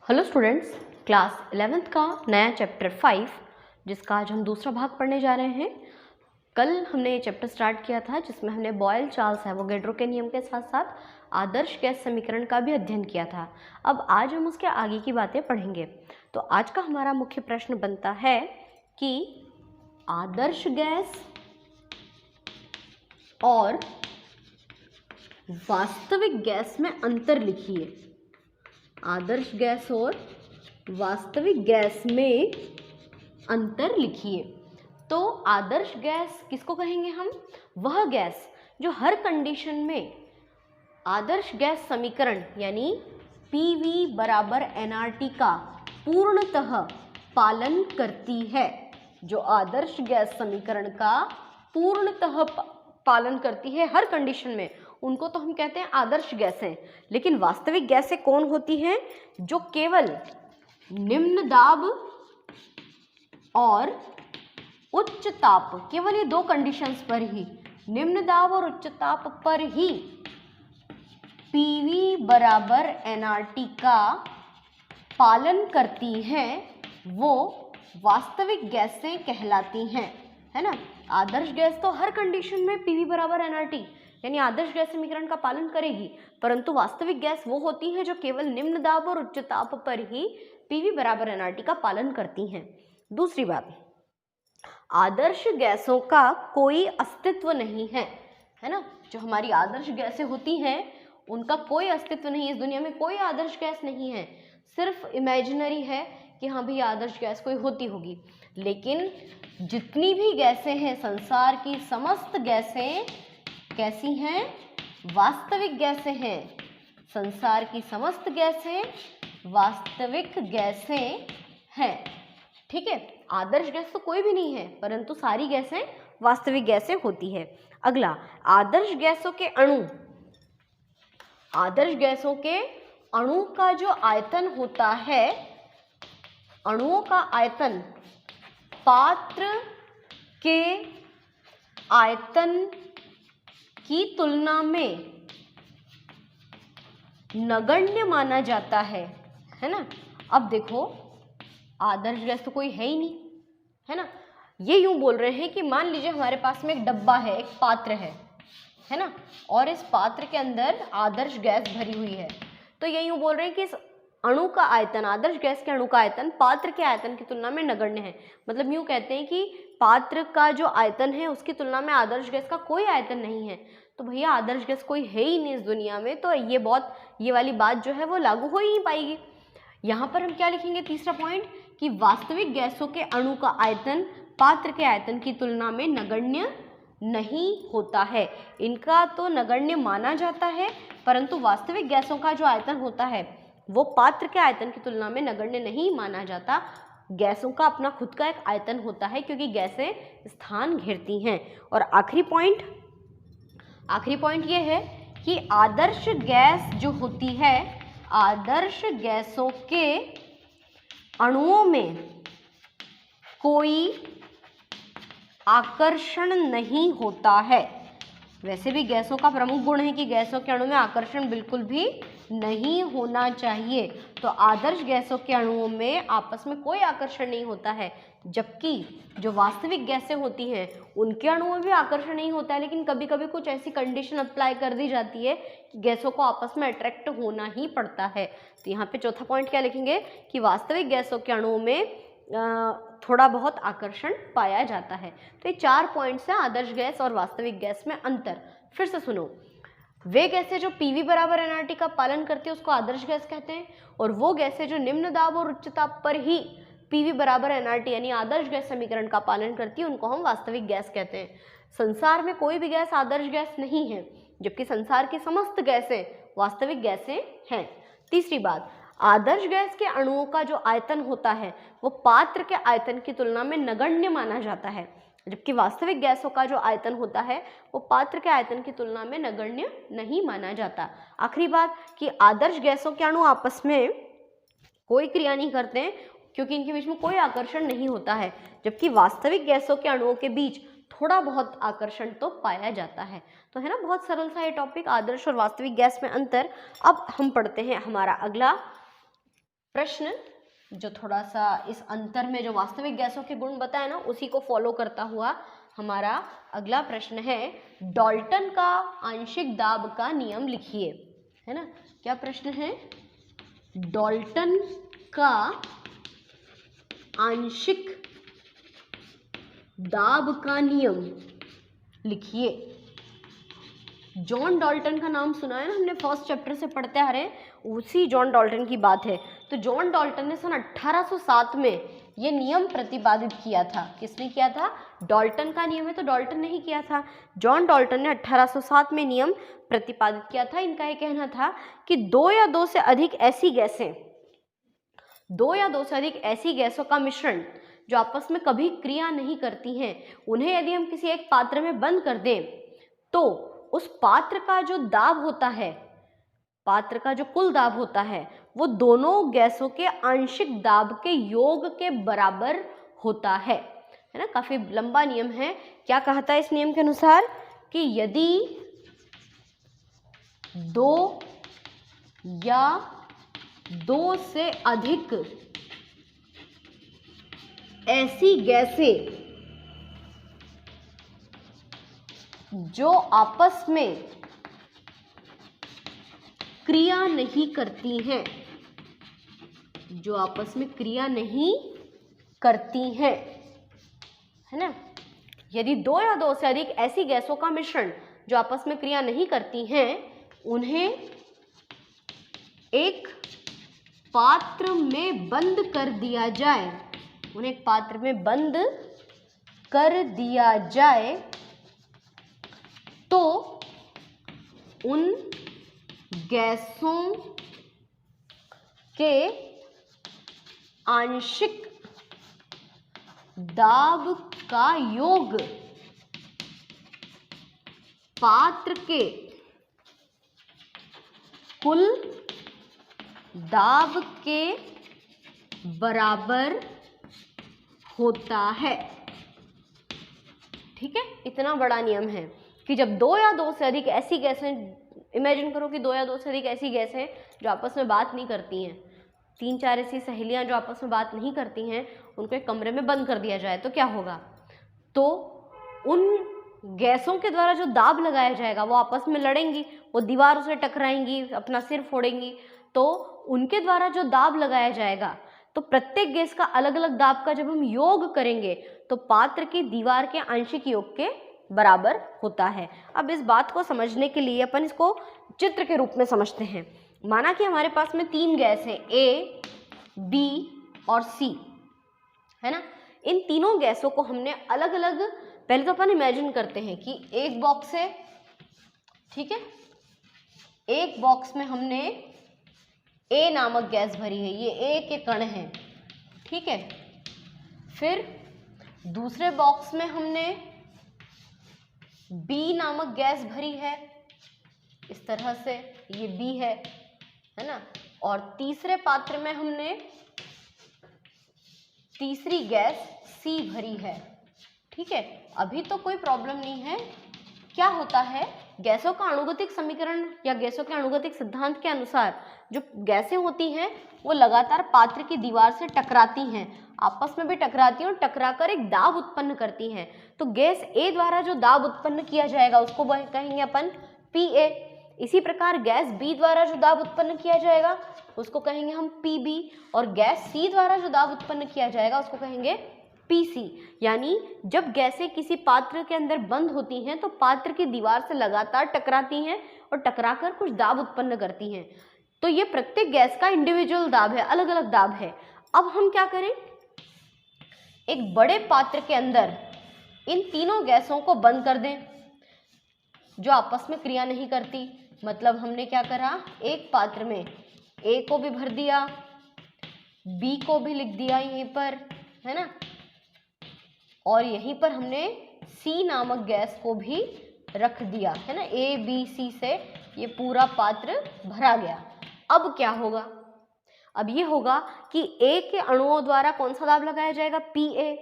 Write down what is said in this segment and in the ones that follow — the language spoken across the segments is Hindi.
हेलो स्टूडेंट्स, क्लास 11th का नया चैप्टर 5 जिसका आज हम दूसरा भाग पढ़ने जा रहे हैं। कल हमने ये चैप्टर स्टार्ट किया था जिसमें हमने बॉयल चार्ल्स एवोगैड्रो के नियम के साथ साथ आदर्श गैस समीकरण का भी अध्ययन किया था। अब आज हम उसके आगे की बातें पढ़ेंगे। तो आज का हमारा मुख्य प्रश्न बनता है कि आदर्श गैस और वास्तविक गैस में अंतर लिखिए। आदर्श गैस और वास्तविक गैस में अंतर लिखिए। तो आदर्श गैस किसको कहेंगे हम? वह गैस जो हर कंडीशन में आदर्श गैस समीकरण यानी PV बराबर nRT का पूर्णतः पालन करती है। जो आदर्श गैस समीकरण का पूर्णतः पालन करती है हर कंडीशन में, उनको तो हम कहते हैं आदर्श गैसें। लेकिन वास्तविक गैसें कौन होती हैं? जो केवल निम्न दाब और उच्च ताप, केवल ये दो कंडीशंस पर ही, निम्न दाब और उच्च ताप पर ही PV बराबर nRT का पालन करती हैं, वो वास्तविक गैसें कहलाती हैं, है ना। आदर्श गैस तो हर कंडीशन में PV बराबर nRT यानी आदर्श गैस समीकरण का पालन करेगी, परंतु वास्तविक गैस वो होती हैं जो केवल निम्न दाब और उच्च ताप पर ही PV बराबर nRT का पालन करती हैं। दूसरी बात, आदर्श गैसों का कोई अस्तित्व नहीं है, है ना। जो हमारी आदर्श गैसें होती हैं उनका कोई अस्तित्व नहीं है, इस दुनिया में कोई आदर्श गैस नहीं है, सिर्फ इमेजिनरी है कि हाँ भाई आदर्श गैस कोई होती होगी। लेकिन जितनी भी गैसें हैं, संसार की समस्त गैसें कैसी हैं? वास्तविक गैसें हैं। संसार की समस्त गैसें वास्तविक गैसें हैं, ठीक है। आदर्श गैस तो कोई भी नहीं है, परंतु सारी गैसें वास्तविक गैसें होती है। अगला, आदर्श गैसों के अणु। आदर्श गैसों के अणु का जो आयतन होता है, अणुओं का आयतन पात्र के आयतन की तुलना में नगण्य माना जाता है ना। अब देखो, आदर्श गैस तो कोई है ही नहीं, है ना। ये यूं बोल रहे हैं कि मान लीजिए हमारे पास में एक डब्बा है, एक पात्र है ना, और इस पात्र के अंदर आदर्श गैस भरी हुई है। तो ये यूं बोल रहे हैं कि इस अणु का आयतन, आदर्श गैस के अणु का आयतन पात्र के आयतन की तुलना में नगण्य है। मतलब यूं कहते हैं कि पात्र का जो आयतन है उसकी तुलना में आदर्श गैस का कोई आयतन नहीं है। तो भैया आदर्श गैस कोई है ही नहीं इस दुनिया में, तो ये वाली बात जो है वो लागू हो ही नहीं पाएगी। यहाँ पर हम क्या लिखेंगे? तीसरा पॉइंट कि वास्तविक गैसों के अणु का आयतन पात्र के आयतन की तुलना में नगण्य नहीं होता है। इनका तो नगण्य माना जाता है, परंतु वास्तविक गैसों का जो आयतन होता है वो पात्र के आयतन की तुलना में नगण्य नहीं माना जाता। गैसों का अपना खुद का एक आयतन होता है क्योंकि गैसें स्थान घेरती हैं। और आखिरी पॉइंट ये है कि आदर्श गैस जो होती है, आदर्श गैसों के अणुओं में कोई आकर्षण नहीं होता है। वैसे भी गैसों का प्रमुख गुण है कि गैसों के अणु में आकर्षण बिल्कुल भी नहीं होना चाहिए। तो आदर्श गैसों के अणुओं में आपस में कोई आकर्षण नहीं होता है, जबकि जो वास्तविक गैसें होती हैं उनके अणुओं में भी आकर्षण नहीं होता है। लेकिन कभी कभी कुछ ऐसी कंडीशन अप्लाई कर दी जाती है कि गैसों को आपस में अट्रैक्ट होना ही पड़ता है। तो यहाँ पे चौथा पॉइंट क्या लिखेंगे कि वास्तविक गैसों के अणुओं में थोड़ा बहुत आकर्षण पाया जाता है। तो ये 4 पॉइंट्स हैं आदर्श गैस और वास्तविक गैस में अंतर। फिर से सुनो, वे गैसें जो PV बराबर nRT का पालन करती है उसको आदर्श गैस कहते हैं, और वो गैसें जो निम्न दाब और उच्च ताप पर ही PV बराबर nRT यानी आदर्श गैस समीकरण का पालन करती है उनको हम वास्तविक गैस कहते हैं। संसार में कोई भी गैस आदर्श गैस नहीं है, जबकि संसार की समस्त गैसें वास्तविक गैसें हैं। तीसरी बात, आदर्श गैस के अणुओं का जो आयतन होता है वो पात्र के आयतन की तुलना में नगण्य माना जाता है, जबकि वास्तविक गैसों का जो आयतन होता है वो पात्र के आयतन की तुलना में नगण्य नहीं माना जाता। आखिरी बात कि आदर्श गैसों के अणु आपस में कोई क्रिया नहीं करते हैं क्योंकि इनके बीच में कोई आकर्षण नहीं होता है, जबकि वास्तविक गैसों के अणुओं के बीच थोड़ा बहुत आकर्षण तो पाया जाता है। तो है ना, बहुत सरल सा ये टॉपिक, आदर्श और वास्तविक गैस में अंतर। अब हम पढ़ते हैं हमारा अगला प्रश्न जो थोड़ा सा इस अंतर में जो वास्तविक गैसों के गुण बताए ना, उसी को फॉलो करता हुआ हमारा अगला प्रश्न है, डाल्टन का आंशिक दाब का नियम लिखिए। है ना, क्या प्रश्न है? डाल्टन का आंशिक दाब का नियम लिखिए। जॉन डाल्टन का नाम सुना है ना हमने, फर्स्ट चैप्टर से पढ़ते आ रहे हैं, उसी जॉन डाल्टन की बात है। तो जॉन डाल्टन ने सन 1807 में ये नियम प्रतिपादित किया था। किसने किया था? डाल्टन का नियम है तो डाल्टन ने ही किया था। जॉन डाल्टन ने 1807 में नियम प्रतिपादित किया था। इनका ये कहना था कि दो या दो से अधिक ऐसी गैसों का मिश्रण जो आपस में कभी क्रिया नहीं करती हैं, उन्हें यदि हम किसी एक पात्र में बंद कर दें तो उस पात्र का जो दाब होता है, पात्र का जो कुल दाब होता है, वो दोनों गैसों के आंशिक दाब के योग के बराबर होता है ना। काफी लंबा नियम है। क्या कहता है इस नियम के अनुसार कि यदि दो या दो से अधिक ऐसी गैसें जो आपस में क्रिया नहीं करती हैं, जो आपस में क्रिया नहीं करती हैं, है ना, यदि दो या दो से अधिक ऐसी गैसों का मिश्रण जो आपस में क्रिया नहीं करती हैं, उन्हें एक पात्र में बंद कर दिया जाए, उन्हें एक पात्र में बंद कर दिया जाए तो उन गैसों के आंशिक दाब का योग पात्र के कुल दाब के बराबर होता है। ठीक है, इतना बड़ा नियम है कि जब दो या दो से अधिक ऐसी गैसें, इमेजिन करो कि दो या दो से अधिक ऐसी गैसें जो आपस में बात नहीं करती हैं, तीन चार ऐसी सहेलियां जो आपस में बात नहीं करती हैं, उनको एक कमरे में बंद कर दिया जाए तो क्या होगा? तो उन गैसों के द्वारा जो दाब लगाया जाएगा वो आपस में लड़ेंगी, वो दीवारों से टकराएंगी, अपना सिर फोड़ेंगी। तो उनके द्वारा जो दाब लगाया जाएगा, तो प्रत्येक गैस का अलग अलग दाब का जब हम योग करेंगे तो पात्र की दीवार के आंशिक योग के बराबर होता है। अब इस बात को समझने के लिए अपन इसको चित्र के रूप में समझते हैं। माना कि हमारे पास में तीन गैस हैं, ए, बी और सी, है ना। इन तीनों गैसों को हमने अलग अलग, पहले तो अपन इमेजिन करते हैं कि एक बॉक्स है, ठीक है, एक बॉक्स में हमने ए नामक गैस भरी है, ये ए के कण हैं, ठीक है। फिर दूसरे बॉक्स में हमने बी नामक गैस भरी है, इस तरह से ये बी है ना। और तीसरे पात्र में हमने तीसरी गैस सी भरी है, ठीक है। अभी तो कोई प्रॉब्लम नहीं है। क्या होता है, गैसों का अणुगतिक समीकरण या गैसों के अणुगतिक सिद्धांत के अनुसार जो गैसें होती हैं वो लगातार पात्र की दीवार से टकराती हैं, आपस में भी टकराती हैं और टकराकर एक दाब उत्पन्न करती हैं। तो गैस ए द्वारा जो दाब उत्पन्न किया जाएगा उसको कहेंगे अपन PA। इसी प्रकार गैस बी द्वारा जो दाब उत्पन्न किया जाएगा उसको कहेंगे हम PB, और गैस सी द्वारा जो दाब उत्पन्न किया जाएगा उसको कहेंगे PC। यानी जब गैसें किसी पात्र के अंदर बंद होती हैं तो पात्र की दीवार से लगातार टकराती हैं और टकराकर कुछ दाब उत्पन्न करती हैं। तो ये प्रत्येक गैस का इंडिविजुअल दाब है, अलग अलग दाब है। अब हम क्या करें, एक बड़े पात्र के अंदर इन तीनों गैसों को बंद कर दें जो आपस में क्रिया नहीं करती। मतलब हमने क्या करा, एक पात्र में ए को भी भर दिया, बी को भी लिख दिया यहीं पर, है ना, और यहीं पर हमने सी नामक गैस को भी रख दिया, है ना। ए बी सी से ये पूरा पात्र भरा गया। अब क्या होगा, अब ये होगा कि ए के अणुओं द्वारा कौन सा दाब लगाया जाएगा, PA,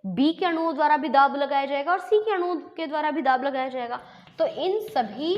बी के अणुओं द्वारा भी दाब लगाया जाएगा और सी के अणुओं के द्वारा भी दाब लगाया जाएगा। तो इन सभी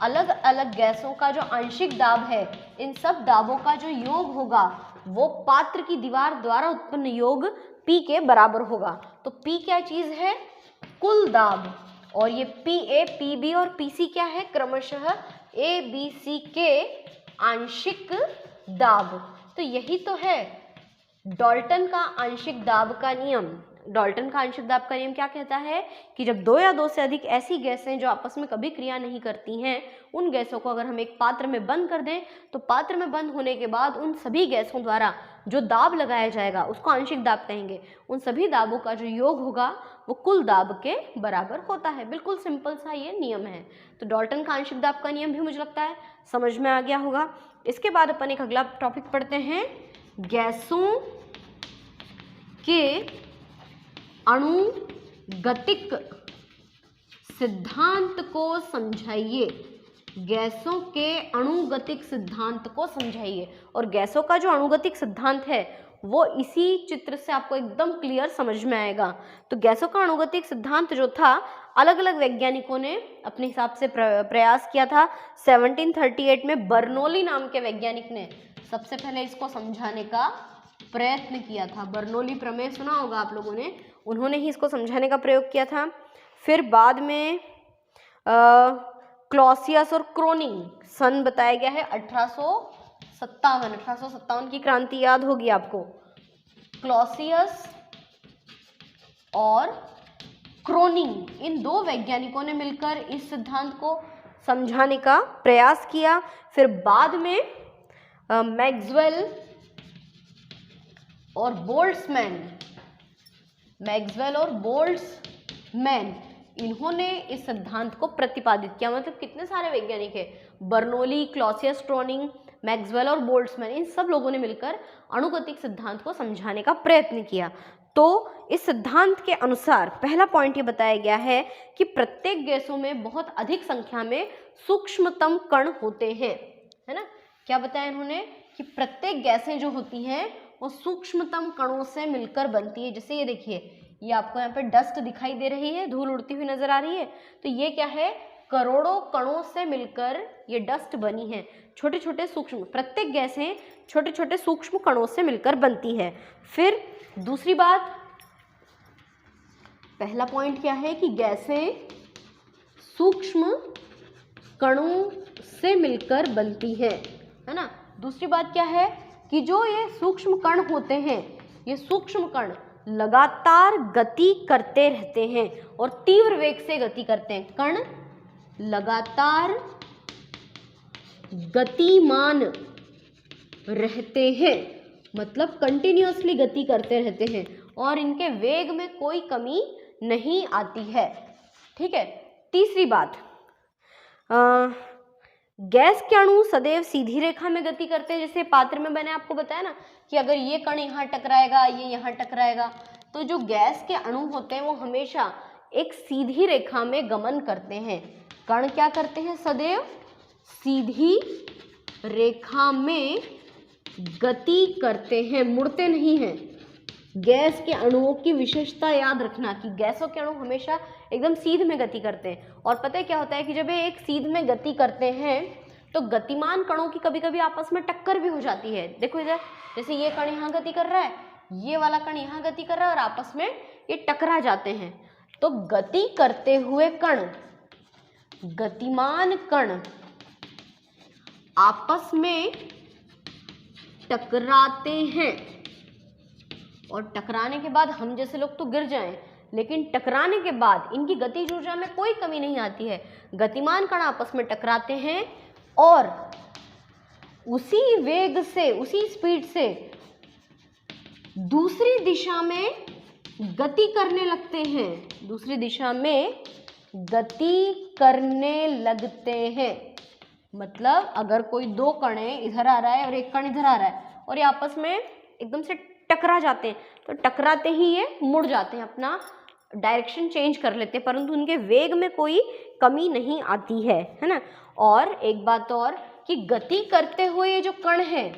अलग अलग गैसों का जो आंशिक दाब है, इन सब दाबों का जो योग होगा वो पात्र की दीवार द्वारा उत्पन्न योग P के बराबर होगा। तो P क्या चीज है? कुल दाब। और ये PA, PB और PC क्या है? क्रमशः ABC के आंशिक दाब। तो यही तो है डाल्टन का आंशिक दाब का नियम। डाल्टन का आंशिक दाब का नियम क्या कहता है कि जब दो या दो से अधिक ऐसी गैसें जो आपस में कभी क्रिया नहीं करती हैं, उन गैसों को अगर हम एक पात्र में बंद कर दें तो पात्र में बंद होने के बाद उन सभी गैसों द्वारा जो दाब लगाया जाएगा उसको आंशिक दाब कहेंगे। उन सभी दाबों का जो योग होगा वो कुल दाब के बराबर होता है। बिल्कुल सिंपल सा ये नियम है। तो डाल्टन का आंशिक दाब का नियम भी मुझे लगता है समझ में आ गया होगा। इसके बाद अपन एक अगला टॉपिक पढ़ते हैं, गैसों के अणुगतिक सिद्धांत को समझाइए। गैसों के अणुगतिक सिद्धांत को समझाइए। और गैसों का जो अणुगतिक सिद्धांत है वो इसी चित्र से आपको एकदम क्लियर समझ में आएगा। तो गैसों का अणुगतिक सिद्धांत जो था, अलग अलग वैज्ञानिकों ने अपने हिसाब से प्रयास किया था। 1738 में बर्नौली नाम के वैज्ञानिक ने सबसे पहले इसको समझाने का प्रयत्न किया था। बर्नौली प्रमेय सुना होगा आप लोगों ने, उन्होंने ही इसको समझाने का प्रयोग किया था। फिर बाद में क्लॉसियस और क्रोनिंग, सन बताया गया है 1857 की क्रांति याद होगी आपको। क्लॉसियस और क्रोनिंग, इन दो वैज्ञानिकों ने मिलकर इस सिद्धांत को समझाने का प्रयास किया। फिर बाद में मैक्सवेल और बोल्ट्जमैन, इन्होंने इस सिद्धांत को प्रतिपादित किया। मतलब कितने सारे वैज्ञानिक हैं, बर्नौली, क्लॉसियस, क्रोनिंग, मैक्सवेल और बोल्ट्जमैन, इन सब लोगों ने मिलकर अणुगतिक सिद्धांत को समझाने का प्रयत्न किया। तो इस सिद्धांत के अनुसार पहला पॉइंट ये बताया गया है कि प्रत्येक गैसों में बहुत अधिक संख्या में सूक्ष्मतम कण होते हैं, है ना। क्या बताया इन्होंने कि प्रत्येक गैसें जो होती हैं वो सूक्ष्मतम कणों से मिलकर बनती है। जैसे ये देखिए, ये आपको यहाँ पे डस्ट दिखाई दे रही है, धूल उड़ती हुई नजर आ रही है, तो ये क्या है? करोड़ों कणों से मिलकर ये डस्ट बनी है। छोटे छोटे सूक्ष्म, प्रत्येक गैसें छोटे छोटे सूक्ष्म कणों से मिलकर बनती है। फिर दूसरी बात, पहला पॉइंट क्या है कि गैसें सूक्ष्म कणों से मिलकर बनती है ना। दूसरी बात क्या है कि जो ये सूक्ष्म कण होते हैं, ये सूक्ष्म कण लगातार गति करते रहते हैं और तीव्र वेग से गति करते हैं। कण लगातार गतिमान रहते हैं, मतलब कंटिन्यूअसली गति करते रहते हैं और इनके वेग में कोई कमी नहीं आती है। ठीक है। तीसरी बात, गैस के अणु सदैव सीधी रेखा में गति करते हैं। जैसे पात्र में मैंने आपको बताया ना कि अगर ये कण यहाँ टकराएगा, ये यहाँ टकराएगा, तो जो गैस के अणु होते हैं वो हमेशा एक सीधी रेखा में गमन करते हैं। कण क्या करते हैं? सदैव सीधी रेखा में गति करते हैं, मुड़ते नहीं हैं। गैस के अणुओं की विशेषता याद रखना कि गैसों के अणु हमेशा एकदम सीध में गति करते हैं। और पता है क्या होता है कि जब ये एक सीध में गति करते हैं तो गतिमान कणों की कभी कभी आपस में टक्कर भी हो जाती है। देखो इधर, जैसे ये कण यहाँ गति कर रहा है, ये वाला कण यहाँ गति कर रहा है और आपस में ये टकरा जाते हैं। तो गति करते हुए कण, गतिमान कण आपस में टकराते हैं और टकराने के बाद हम जैसे लोग तो गिर जाएं, लेकिन टकराने के बाद इनकी गतिज ऊर्जा में कोई कमी नहीं आती है। गतिमान कण आपस में टकराते हैं और उसी वेग से, उसी स्पीड से दूसरी दिशा में गति करने लगते हैं, दूसरी दिशा में गति करने लगते हैं। मतलब अगर कोई दो कण इधर आ रहा है और एक कण इधर आ रहा है और ये आपस में एकदम से टकरा जाते हैं, तो टकराते ही ये मुड़ जाते हैं, अपना डायरेक्शन चेंज कर लेते हैं, परंतु उनके वेग में कोई कमी नहीं आती है ना। और एक बात और कि गति करते हुए ये जो कण है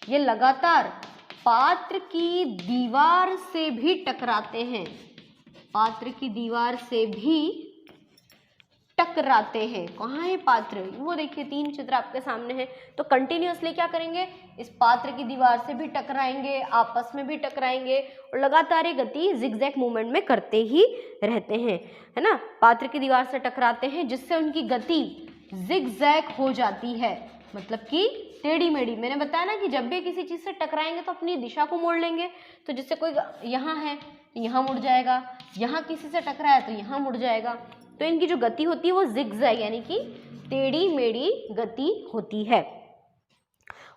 ये लगातार पात्र की दीवार से भी टकराते हैं, पात्र की दीवार से भी टकराते हैं। कहाँ है पात्र, वो देखिए 3 चित्र आपके सामने हैं। तो कंटिन्यूअसली क्या करेंगे, इस पात्र की दीवार से भी टकराएंगे, आपस में भी टकराएंगे और लगातार ये गति जिगजैग मूवमेंट में करते ही रहते हैं, है ना। पात्र की दीवार से टकराते हैं जिससे उनकी गति जिगजैग हो जाती है, मतलब कि टेढ़ी मेढ़ी। मैंने बताया ना कि जब भी किसी चीज से टकराएंगे तो अपनी दिशा को मोड़ लेंगे। तो जिससे कोई यहाँ है तो यहाँ मुड़ जाएगा, यहाँ किसी से टकराया तो यहाँ मुड़ जाएगा। तो इनकी जो गति होती है वो जिगजैग यानी कि टेढ़ी मेढ़ी गति होती है।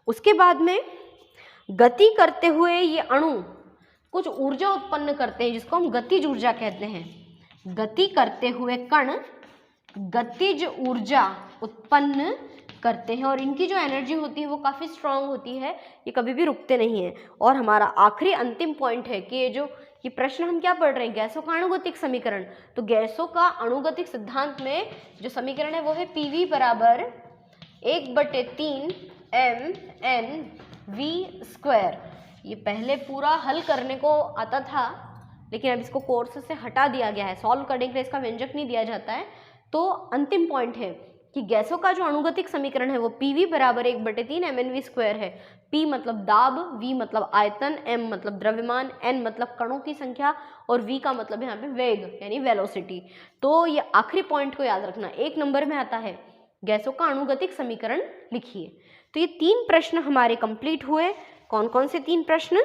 उसके बाद में गति करते हुए ये अणु कुछ ऊर्जा उत्पन्न करते हैं जिसको हम गतिज ऊर्जा कहते हैं। गति करते हुए कण गतिज ऊर्जा उत्पन्न करते हैं और इनकी जो एनर्जी होती है वो काफ़ी स्ट्रांग होती है, ये कभी भी रुकते नहीं हैं। और हमारा आखिरी अंतिम पॉइंट है कि ये प्रश्न हम क्या पढ़ रहे हैं, गैसों का अणुगतिक समीकरण। तो गैसों का अणुगतिक सिद्धांत में जो समीकरण है वो है PV बराबर 1/3 mNV²। ये पहले पूरा हल करने को आता था लेकिन अब इसको कोर्स से हटा दिया गया है, सॉल्व करने के लिए इसका व्यंजक नहीं दिया जाता है। तो अंतिम पॉइंट है कि गैसों का जो अणुगतिक समीकरण है वो PV बराबर 1/3 mNV² है। P मतलब दाब, V मतलब आयतन, M मतलब द्रव्यमान, N मतलब कणों की संख्या और V का मतलब यहाँ पे वेग यानी वेलोसिटी। तो ये आखिरी पॉइंट को याद रखना, 1 नंबर में आता है गैसों का अणुगतिक समीकरण लिखिए। तो ये 3 प्रश्न हमारे कंप्लीट हुए। कौन कौन से 3 प्रश्न?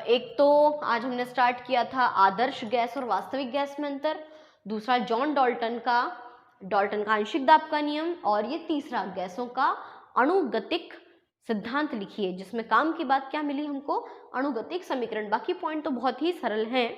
एक तो आज हमने स्टार्ट किया था आदर्श गैस और वास्तविक गैस में अंतर, दूसरा जॉन डाल्टन का आंशिक दाब का नियम, और ये तीसरा गैसों का अणुगतिक सिद्धांत लिखिए जिसमें काम की बात क्या मिली हमको, अणुगतिक समीकरण। बाकी पॉइंट तो बहुत ही सरल हैं।